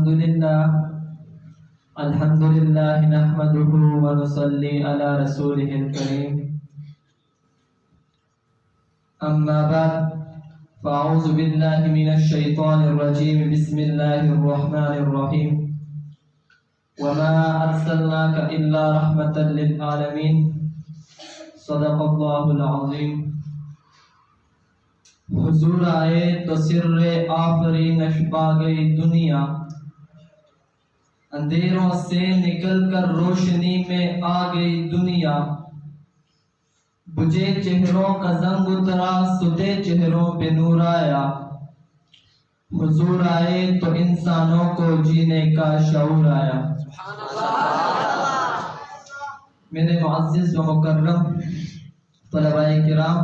الحمد لله نحمده ونصلي على رسوله الكريم. أما بعد فأعوذ بالله من الشيطان الرجيم. بسم الله الرحمن الرحيم. وما أرسلناك إلا رحمة للعالمين. صدق الله العظيم. حضور آئے تو سر آفرینش پا گئی دنیا، اندھیروں سے نکل کر روشنی میں آ گئی دنیا، بجھے چہروں کا زنگ اترا سدے چہروں پہ نور آیا، حضور آئے تو انسانوں کو جینے کا شعور آیا. میرے معزز و مکرم طلباء کرام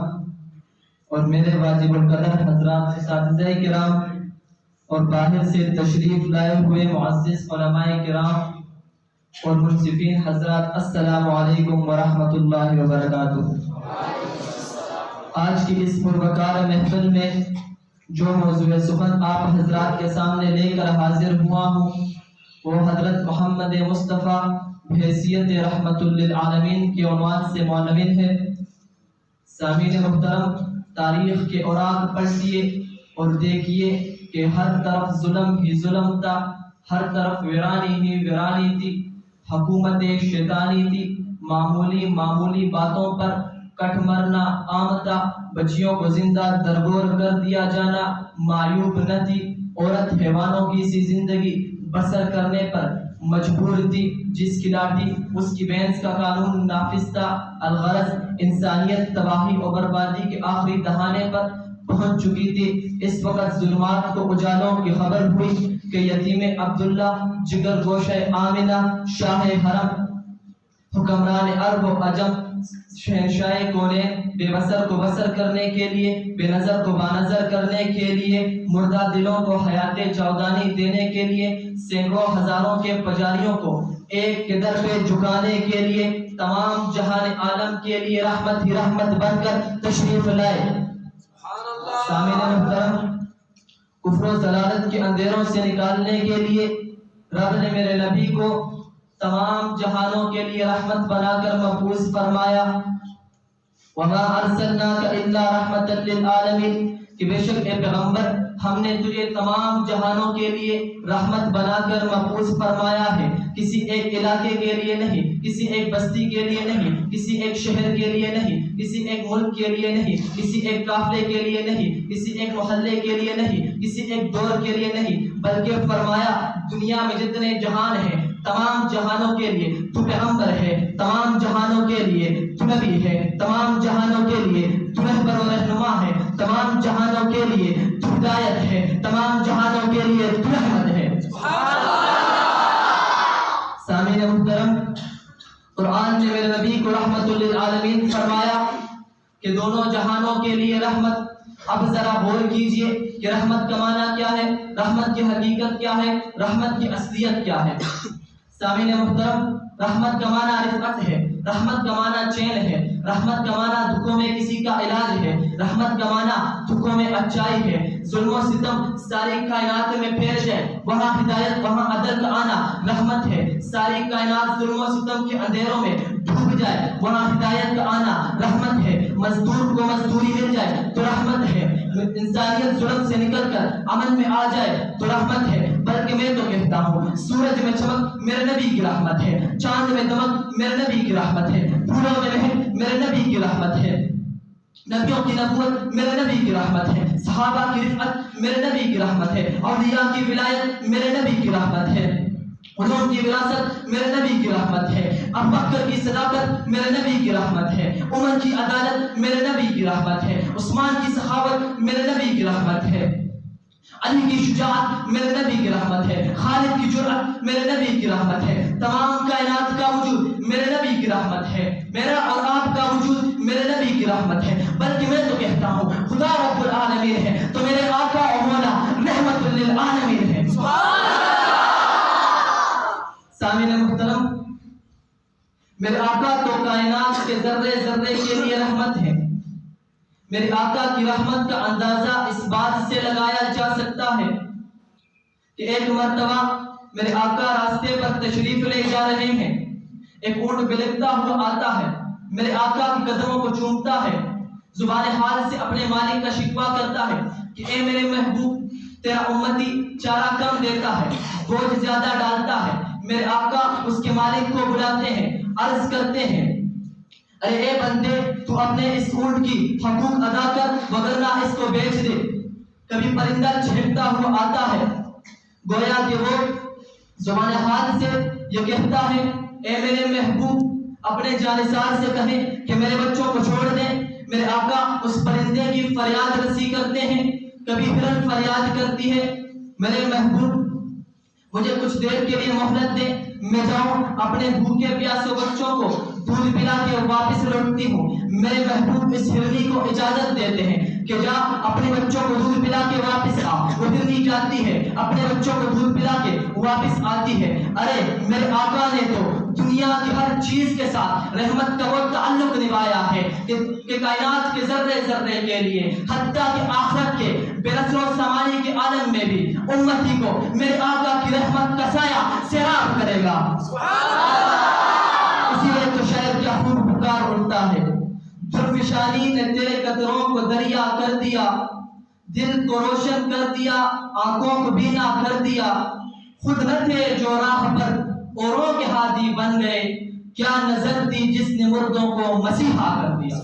اور میرے واجب القدر حضرات اساتذہ کرام اور باہر سے تشریف لائے ہوئے معزز علماء کرام اور منصفین حضرات، السلام علیکم ورحمۃ اللہ وبرکاتہ. آج کی اس پروقار محفل میں جو موضوع سخن آپ حضرات کے سامنے لے کر حاضر ہوا ہوں وہ حضرت محمد مصطفیٰ بحیثیت رحمت للعالمین کے عنوان سے معنون ہے. سامعین محترم، تاریخ کے اوراق پلٹیے اور دیکھیے کہ ہر طرف ظلم ہی ظلم تھا، ہر طرف ویرانی ہی ویرانی تھی، حکومت شیطانی تھی، معمولی باتوں پر کٹ مرنا عام تھا، بچیوں کو زندہ درگور کر دیا جانا معیوب نہ تھی، عورت حیوانوں کی سی زندگی بسر کرنے پر مجبور تھی، جس کی لاٹھی اس کی بینس کا قانون نافذ تھا. الغرض انسانیت تباہی و بربادی کے آخری دہانے پر پہنچ چکی تھی. اس وقت ظلمات کو اجالوں کی خبر ہوئی کہ یتیم عبداللہ، جگر گوشہ آمنہ، شاہ حرم، حکمران عرب و عجم، شہنشاہ کونین، بے بصر کو بصر کرنے کے لیے، بے نظر کو بانظر کرنے کے لیے، مردہ دلوں کو حیات جاودانی دینے کے لیے، سینکڑوں ہزاروں کے پجاریوں کو ایک کے در پہ جھکانے کے لیے، تمام جہان عالم کے لیے رحمت ہی رحمت بن کر تشریف لائے. سامعین محترم، کفر و ضلالت کے اندھیروں سے نکالنے کے لیے رب نے میرے نبی کو تمام جہانوں کے لیے رحمت بنا کر مبعوث فرمایا. وما ارسلناک الا رحمتا للعالمین، کہ بے شک اے پیغمبر ہم نے تجھے تمام جہانوں کے لیے رحمت بنا کر مبعوث فرمایا ہے. کسی ایک علاقے کے لیے نہیں، کسی ایک بستی کے لیے نہیں، کسی ایک شہر کے لیے نہیں، کسی ایک ملک کے لیے نہیں، کسی ایک قافلے کے لیے نہیں، کسی ایک محلے کے لیے نہیں، کسی ایک دور کے لیے نہیں، بلکہ فرمایا دنیا میں جتنے جہان ہیں تمام جہانوں کے لیے تو پیغمبر ہے، تمام جہانوں کے لیے تو نبی ہے، تمام جہانوں کے لیے تو رہبر و رہنما ہے، تمام جہانوں کے لیے تو ہدایت ہے، تمام جہانوں کے لیے تو رحمت ہے. سامعین محترم، قرآن نے میرے نبی کو رحمت للعالمین فرمایا کہ دونوں جہانوں کے لیے رحمت. اب ذرا غور کیجئے کہ رحمت کا معنی کیا ہے، رحمت کی حقیقت کیا ہے، رحمت کی اصلیت کیا ہے. سامعین محترم، رحمت کا معنی رفعت ہے، رحمت کا معنی چین ہے، رحمت کا معنی دکھوں میں کسی کا علاج ہے، رحمت کا معنی دکھوں میں اچائی ہے. ظلم و ستم ساری کائنات میں پھیل جائے، وہاں ہدایت وہاں عدل کا آنا رحمت ہے. ساری کائنات ظلم و ستم کے اندھیروں میں ڈوب جائے، وہاں ہدایت کا آنا رحمت ہے. مزدور کو مزدوری مل جائے تو رحمت ہے. انسانیت ظلم سے نکل کر امن میں آ جائے تو رحمت ہے. بلکہ میں تو کہتا ہوں سورج میں چمک میرے نبی کی رحمت ہے، چاند میں دمک میرے نبی کی رحمت ہے، پھولوں میں مہک میرے نبی کی رحمت ہے، نبیوں کی نبوت میرے نبی کی رحمت ہے، صحابہ کی رفعت میرے نبی کی رحمت ہے، اولیاء کی ولایت میرے نبی کی رحمت ہے، علوم کی وراثت میرے نبی کی رحمت ہے، ابوبکر کی صداقت میرے نبی کی رحمت ہے، عمر کی عدالت میرے نبی کی رحمت ہے، عثمان کی سخاوت میرے نبی کی رحمت ہے، علی کی شجاعت میرے نبی کی رحمت ہے، خالد کی جرأت میرے نبی کی رحمت ہے. تمام کائنات کا وجود میرے نبی کی رحمت ہے، میرا اور آپ کا وجود میرے نبی کی رحمت ہے. بلکہ میں تو کہتا ہوں خدا رب العالمین ہے تو میرے آقا و مولا رحمت للعالمین ہے. سامعین محترم، میرے آقا تو کائنات کے ذرے ذرے کے لیے رحمت ہے. میرے آقا کی رحمت کا اندازہ اس بات سے لگایا جا سکتا ہے کہ ایک مرتبہ میرے آقا راستے پر تشریف لے جا رہے ہیں، ایک اونٹ بلکتا ہوا آتا ہے، میرے آقا کے قدموں کو چومتا ہے، زبان حال سے اپنے مالک کا شکوہ کرتا ہے کہ اے میرے محبوب، تیرا امتی چارہ کم دیتا ہے، بوجھ زیادہ ڈالتا ہے۔ میرے آقا اس کے مالک کو بلاتے ہیں، عرض کرتے ہیں ارے اے بندے، تو اپنے اس اونٹ کی حقوق ادا کر وگرنہ اس کو بیچ دے۔ کبھی پرندہ چہکتا ہوا آتا ہے، گویا کہ وہ زبان حال سے یہ کہتا ہے اے میرے محبوب، اپنے جانثار سے کہیں کہ میرے بچوں کو چھوڑ دیں۔ میرے آقا اس پرندے کی فریاد رسی کرتے ہیں، کبھی ہرن فریاد کرتی ہے میرے محبوب مجھے کچھ دیر کے لیے مہلت دیں، میں جاؤں اپنے بھوکے پیاسے بچوں کو دودھ پلا کے واپس لوٹتی ہوں۔ میرے محبوب اس ہرنی کو اجازت دیتے ہیں کہ جا اپنے بچوں کو دودھ پلا کے واپس آ۔ وہ ہرنی جاتی ہے، اپنے بچوں کو دودھ پلا کے واپس آتی ہے۔ ارے میرے آقا نے تو دنیا کی ہر چیز کے ساتھ رحمت کا وہ تعلق نبھایا ہے کہ کائنات کے ذرے ذرے کے لیے، حتیٰ کہ آخرت کے بے نسل و سمانی کے عالم میں بھی امتی کو میرے آقا کی رحمت کا سایہ سیراب کرے گا۔ اسی لیے تو شاید کیا خوب پکار اٹھتا ہے، درفشانی نے تیرے قدروں کو دریا کر دیا، دل کو روشن کر دیا، آنکھوں کو بینا کر دیا، خود نہ تھے جو راہ پر اوروں کے ہادی بن گئے، کیا نظر دی جس نے مردوں کو مسیحا کر دیا۔